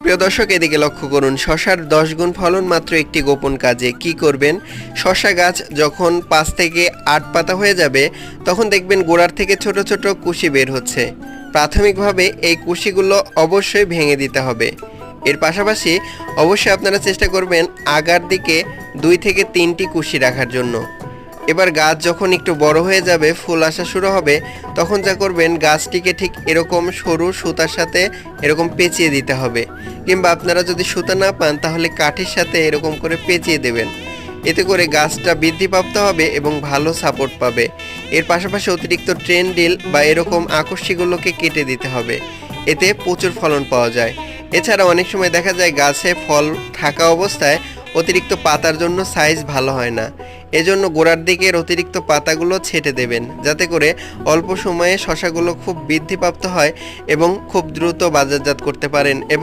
প্রিয় দর্শক, এদিকে লক্ষ্য করুন, শশার 10 গুণ ফলন মাত্র একটি গোপন কাজে। কি করবেন? শশা গাছ যখন 5 থেকে 8 পাতা হয়ে যাবে, তখন দেখবেন গোড়ার থেকে ছোট ছোট কুশি বের হচ্ছে। প্রাথমিকভাবে এই কুশিগুলো অবশ্যই ভেঙে দিতে হবে। এর পাশাপাশি অবশ্যই আপনারা চেষ্টা করবেন আগার দিকে 2 থেকে 3টি কুশি রাখার জন্য। এবার গাছ যখন একটু বড় হয়ে যাবে, ফুল আসা শুরু হবে, তখন যা করবেন, গাছটিকে ঠিক এরকম সরু সুতার সাথে এরকম পেঁচিয়ে দিতে হবে, কিংবা আপনারা যদি সুতা না পান তাহলে কাঠির সাথে এরকম করে পেঁচিয়ে দেবেন। এতে করে গাছটা বৃদ্ধিপ্রাপ্ত হবে এবং ভালো সাপোর্ট পাবে। এর পাশাপাশি অতিরিক্ত ট্রেনডিল বা এরকম আকর্ষিগুলোকে কেটে দিতে হবে, এতে প্রচুর ফলন পাওয়া যায়। এছাড়া অনেক সময় দেখা যায় গাছে ফল থাকা অবস্থায় অতিরিক্ত পাতার জন্য সাইজ ভালো হয় না। এজন্য গোড়ার দিকের অতিরিক্ত পাতাগুলো ছেঁটে দেবেন, যাতে করে অল্প সময়ে শশাগুলো খুব বৃদ্ধিপ্রাপ্ত হয় এবং খুব দ্রুত বাজারজাত করতে পারেন এবং